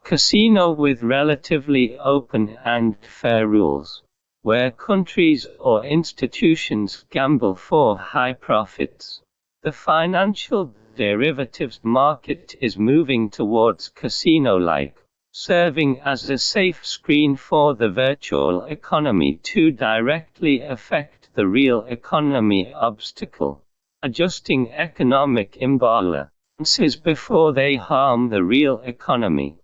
casino with relatively open and fair rules, where countries or institutions gamble for high profits. The financial derivatives market is moving towards casino-like, serving as a safe screen for the virtual economy to directly affect the real economy obstacle, adjusting economic imbalances before they harm the real economy,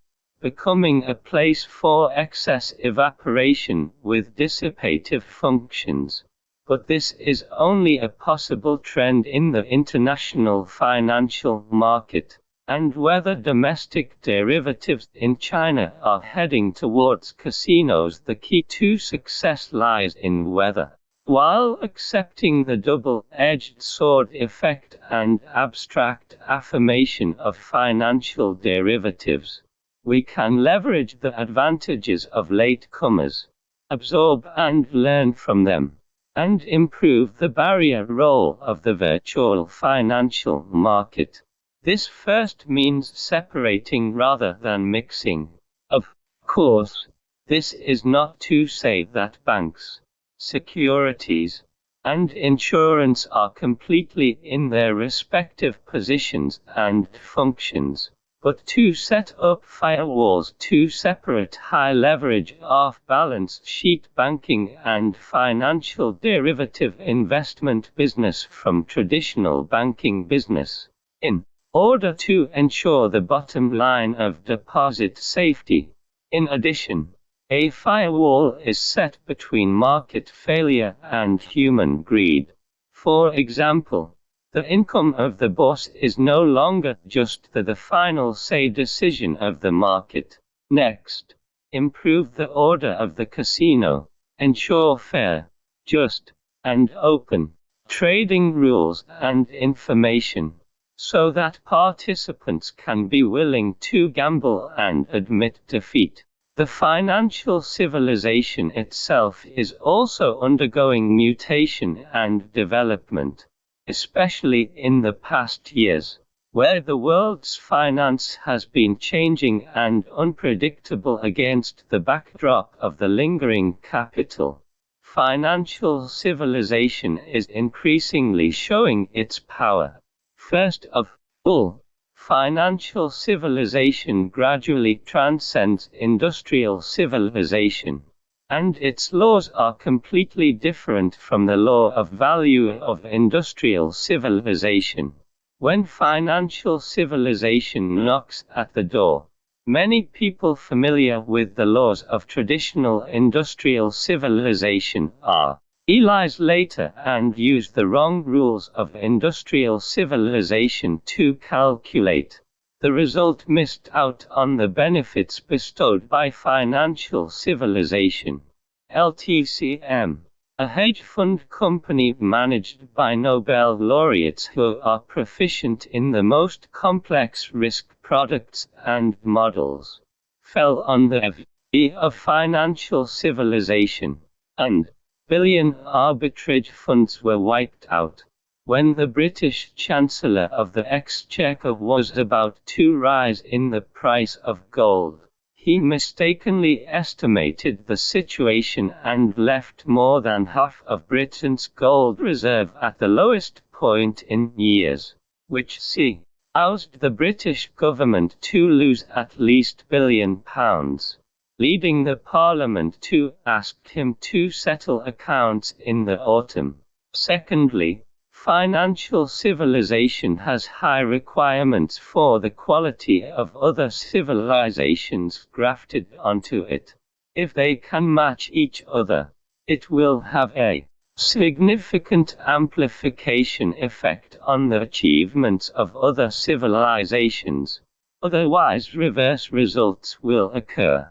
becoming a place for excess evaporation with dissipative functions. But this is only a possible trend in the international financial market, and whether domestic derivatives in China are heading towards casinos, the key to success lies in whether, while accepting the double-edged sword effect and abstract affirmation of financial derivatives, we can leverage the advantages of latecomers, absorb and learn from them, and improve the barrier role of the virtual financial market. This first means separating rather than mixing. Of course, this is not to say that banks, securities, and insurance are completely in their respective positions and functions, but to set up firewalls to separate high-leverage off-balance sheet banking and financial derivative investment business from traditional banking business, in order to ensure the bottom line of deposit safety. In addition, a firewall is set between market failure and human greed. For example, the income of the boss is no longer just the final say decision of the market. Next, improve the order of the casino, ensure fair, just, and open trading rules and information, so that participants can be willing to gamble and admit defeat. The financial civilization itself is also undergoing mutation and development, especially in the past years, where the world's finance has been changing and unpredictable against the backdrop of the lingering capital. Financial civilization is increasingly showing its power. First of all, financial civilization gradually transcends industrial civilization, and its laws are completely different from the law of value of industrial civilization. When financial civilization knocks at the door, many people familiar with the laws of traditional industrial civilization are realize later and use the wrong rules of industrial civilization to calculate the result, missed out on the benefits bestowed by financial civilization. LTCM, a hedge fund company managed by Nobel laureates who are proficient in the most complex risk products and models, fell on the eve of financial civilization, and billion arbitrage funds were wiped out. When the British Chancellor of the Exchequer was about to rise in the price of gold, he mistakenly estimated the situation and left more than half of Britain's gold reserve at the lowest point in years, which caused the British government to lose at least £1 billion. Leading the Parliament to ask him to settle accounts in the autumn. Secondly, financial civilization has high requirements for the quality of other civilizations grafted onto it. If they can match each other, it will have a significant amplification effect on the achievements of other civilizations. Otherwise, reverse results will occur.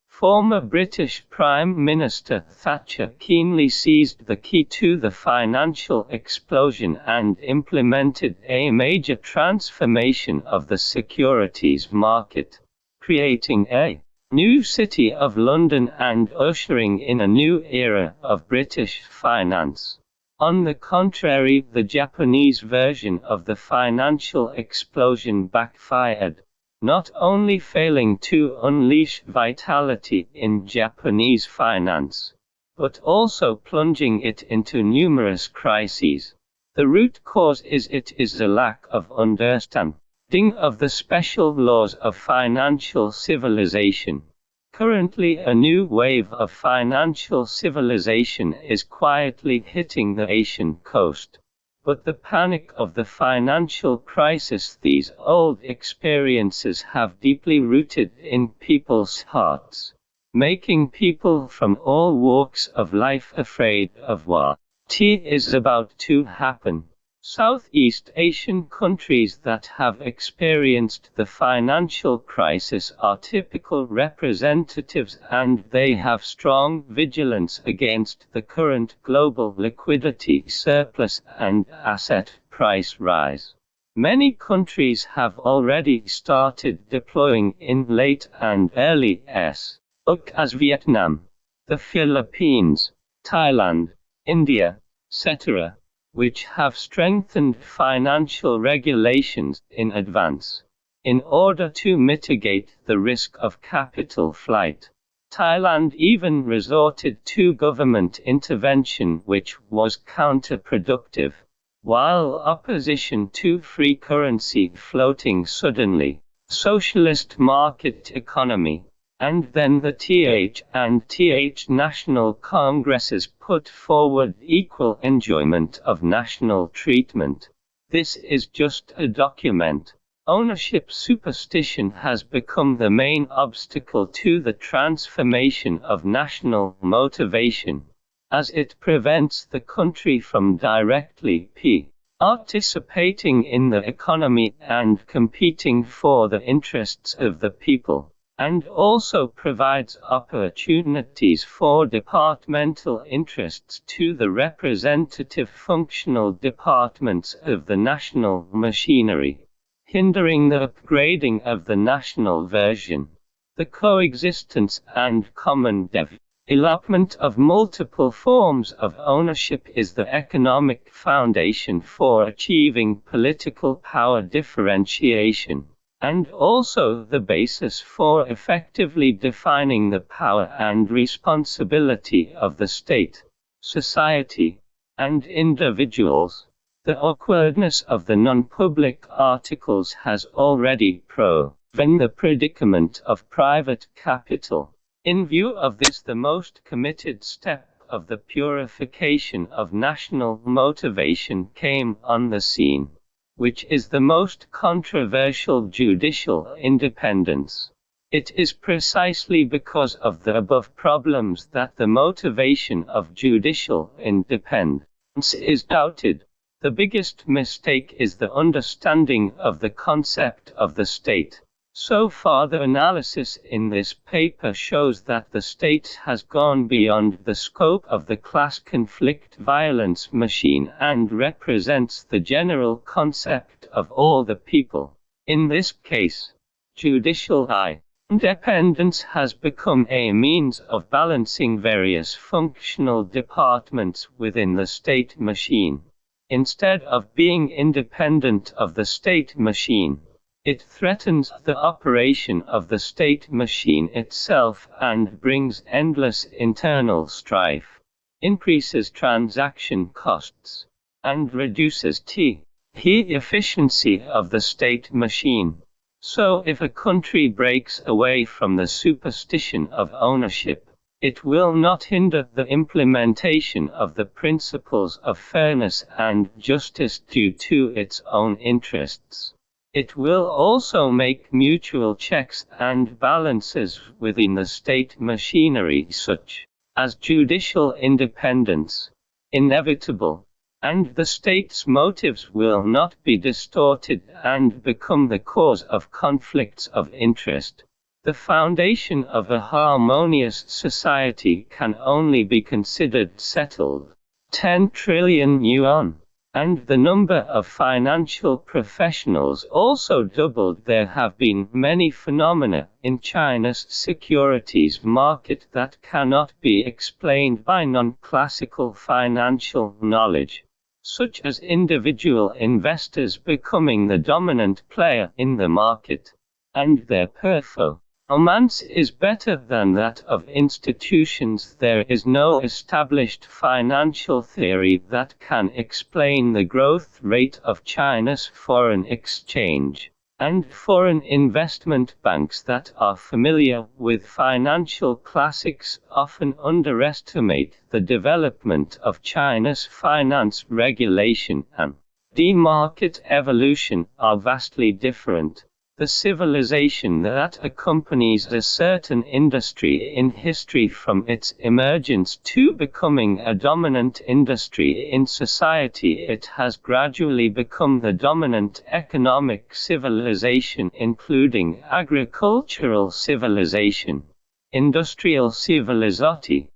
Former British Prime Minister Thatcher keenly seized the key to the financial explosion and implemented a major transformation of the securities market, creating a new City of London and ushering in a new era of British finance. On the contrary, the Japanese version of the financial explosion backfired. not only failing to unleash vitality in Japanese finance, but also plunging it into numerous crises. The root cause is the lack of understanding of the special laws of financial civilization. Currently, a new wave of financial civilization is quietly hitting the Asian coast. But the panic of the financial crisis, these old experiences have deeply rooted in people's hearts, making people from all walks of life afraid of what is about to happen. Southeast Asian countries that have experienced the financial crisis are typical representatives, and they have strong vigilance against the current global liquidity surplus and asset price rise. Many countries have already started deploying in late and early such as Vietnam, the Philippines, Thailand, India, etc., which have strengthened financial regulations in advance, in order to mitigate the risk of capital flight. Thailand even resorted to government intervention, which was counterproductive, while opposition to free currency floating suddenly, socialist market economy. And then the TH national congresses put forward equal enjoyment of national treatment. This is just a document. Ownership superstition has become the main obstacle to the transformation of national motivation, as it prevents the country from directly participating in the economy and competing for the interests of the people, and also provides opportunities for departmental interests to the representative functional departments of the national machinery, hindering the upgrading of the national version. The coexistence and common development of multiple forms of ownership is the economic foundation for achieving political power differentiation, and also the basis for effectively defining the power and responsibility of the state, society, and individuals. The awkwardness of the non-public articles has already proven the predicament of private capital. In view of this, the most committed step of the purification of national motivation came on the scene, which is the most controversial: judicial independence. It is precisely because of the above problems that the motivation of judicial independence is doubted. The biggest mistake is the understanding of the concept of the state. So far, the analysis in this paper shows that the state has gone beyond the scope of the class conflict violence machine and represents the general concept of all the people. In this case, judicial independence has become a means of balancing various functional departments within the state machine. Instead of being independent of the state machine, it threatens the operation of the state machine itself and brings endless internal strife, increases transaction costs, and reduces the efficiency of the state machine. So if a country breaks away from the superstition of ownership, it will not hinder the implementation of the principles of fairness and justice due to its own interests. It will also make mutual checks and balances within the state machinery, such as judicial independence, inevitable, and the state's motives will not be distorted and become the cause of conflicts of interest. The foundation of a harmonious society can only be considered settled. 10 trillion yuan. And the number of financial professionals also doubled. There have been many phenomena in China's securities market that cannot be explained by non-classical financial knowledge, such as individual investors becoming the dominant player in the market, and their performance is better than that of institutions. There is no established financial theory that can explain the growth rate of China's foreign exchange, and foreign investment banks that are familiar with financial classics often underestimate the development of China's finance regulation and the market evolution are vastly different. The civilization that accompanies a certain industry in history from its emergence to becoming a dominant industry in society, it has gradually become the dominant economic civilization, including agricultural civilization, industrial civilization,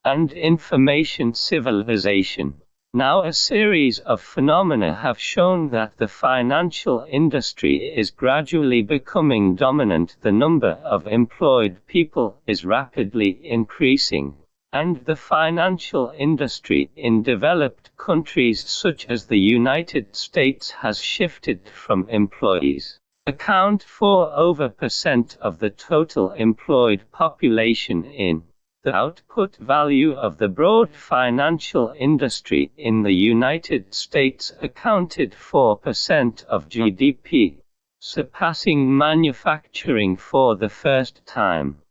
and information civilization. Now a series of phenomena have shown that the financial industry is gradually becoming dominant. The number of employed people is rapidly increasing, and the financial industry in developed countries such as the United States has shifted from employees account for over % of the total employed population in the output value of the broad financial industry in the United States accounted for % of GDP, surpassing manufacturing for the first time.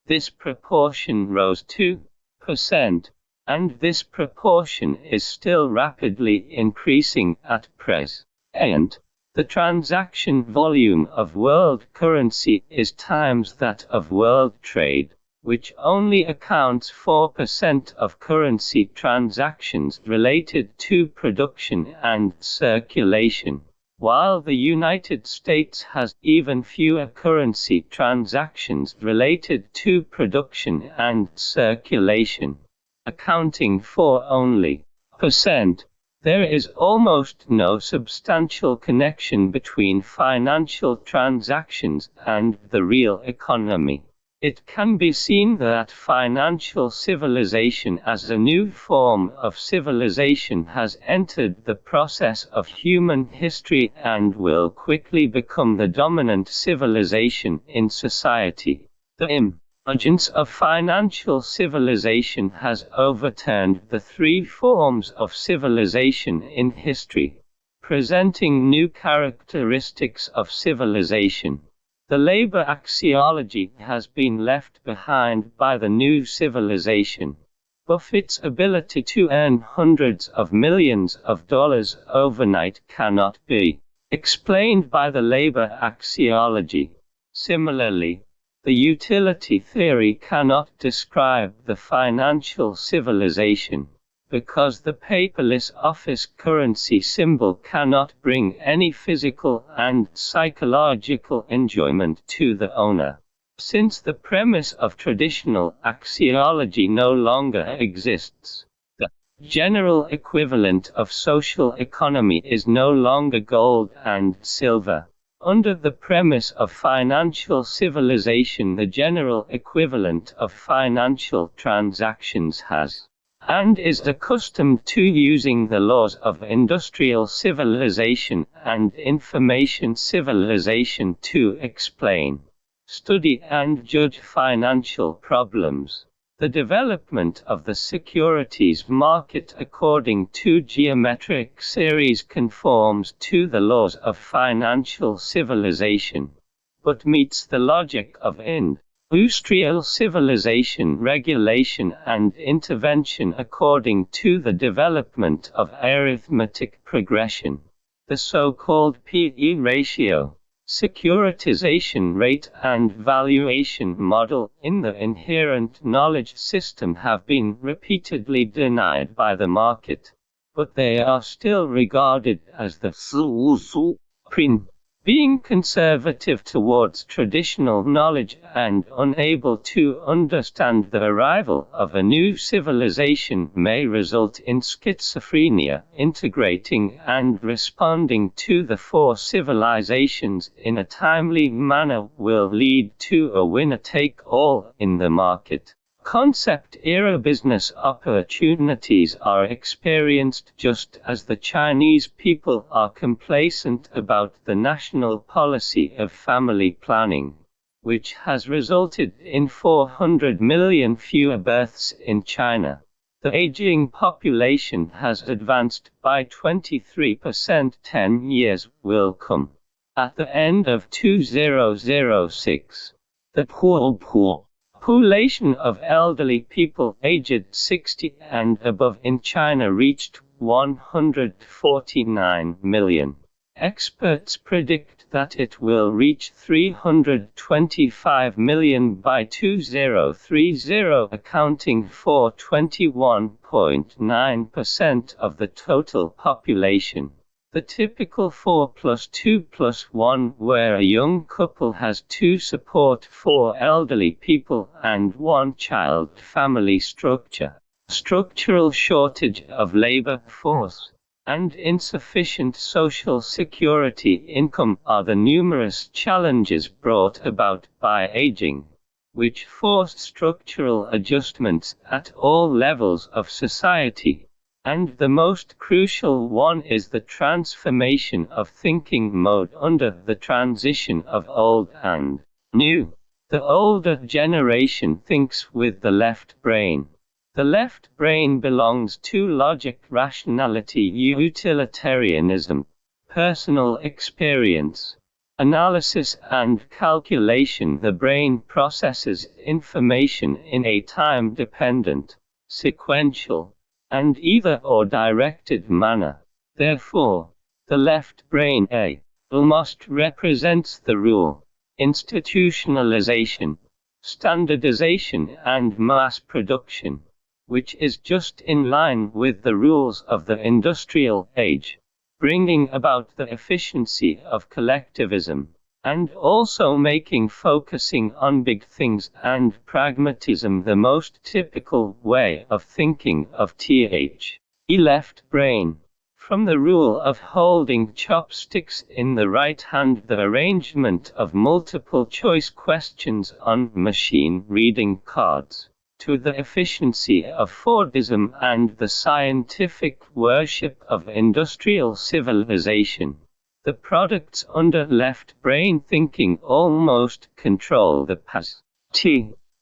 This proportion rose 2%, and this proportion is still rapidly increasing at present. The transaction volume of world currency is times that of world trade, which only accounts for % of currency transactions related to production and circulation, while the United States has even fewer currency transactions related to production and circulation, accounting for only %. There is almost no substantial connection between financial transactions and the real economy. It can be seen that financial civilization as a new form of civilization has entered the process of human history and will quickly become the dominant civilization in society. The emergence of financial civilization has overturned the three forms of civilization in history, presenting new characteristics of civilization. The labor axiology has been left behind by the new civilization. Buffett's ability to earn hundreds of millions of dollars overnight cannot be explained by the labor axiology. Similarly, the utility theory cannot describe the financial civilization, because the paperless office currency symbol cannot bring any physical and psychological enjoyment to the owner. Since the premise of traditional axiology no longer exists, the general equivalent of social economy is no longer gold and silver. Under the premise of financial civilization, the general equivalent of financial transactions has and is accustomed to using the laws of industrial civilization and information civilization to explain, study and judge financial problems. The development of the securities market according to geometric series conforms to the laws of financial civilization, but meets the logic of industrial civilization regulation and intervention according to the development of arithmetic progression. The so-called P/E ratio, securitization rate and valuation model in the inherent knowledge system have been repeatedly denied by the market, but they are still regarded as the 事务书 Being conservative towards traditional knowledge and unable to understand the arrival of a new civilization may result in schizophrenia. Integrating and responding to the four civilizations in a timely manner will lead to a winner-take-all in the market. Concept era business opportunities are experienced just as the Chinese people are complacent about the national policy of family planning, which has resulted in 400 million fewer births in China. The aging population has advanced by 23%. 10 years will come. At the end of 2006, the population of elderly people aged 60 and above in China reached 149 million. Experts predict that it will reach 325 million by 2030, accounting for 21.9% of the total population. The typical 4+2+1, where a young couple has to support 4 elderly people and 1 child family structure. Structural shortage of labor force and insufficient social security income are the numerous challenges brought about by aging, which force structural adjustments at all levels of society. And the most crucial one is the transformation of thinking mode under the transition of old and new. The older generation thinks with the left brain. The left brain belongs to logic, rationality, utilitarianism, personal experience, analysis and calculation. The brain processes information in a time-dependent, sequential, and either-or directed manner. Therefore, the left brain almost represents the rule, institutionalization, standardization and mass production, which is just in line with the rules of the industrial age, bringing about the efficiency of collectivism, and also making focusing on big things and pragmatism the most typical way of thinking of the left brain. From the rule of holding chopsticks in the right hand, the arrangement of multiple choice questions on machine reading cards, to the efficiency of Fordism and the scientific worship of industrial civilization. The products under left brain thinking almost control the past.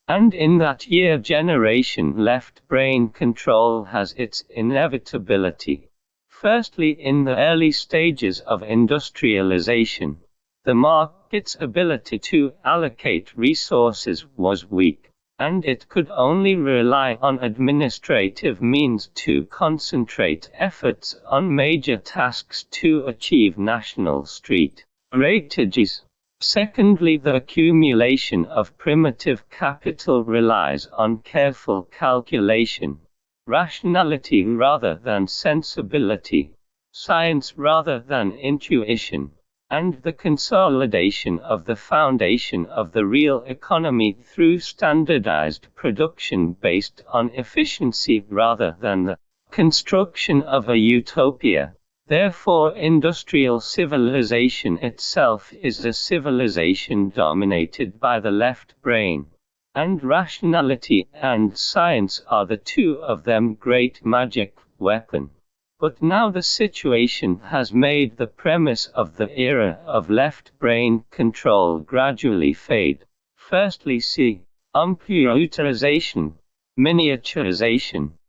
And in that year generation, left brain control has its inevitability. Firstly, in the early stages of industrialization, the market's ability to allocate resources was weak, and it could only rely on administrative means to concentrate efforts on major tasks to achieve national street rateages. Secondly, the accumulation of primitive capital relies on careful calculation, rationality rather than sensibility, science rather than intuition, and the consolidation of the foundation of the real economy through standardized production based on efficiency rather than the construction of a utopia. Therefore, industrial civilization itself is a civilization dominated by the left brain, and rationality and science are the two of them great magic weapon. But now the situation has made the premise of the era of left brain control gradually fade. Firstly, computerization, miniaturization,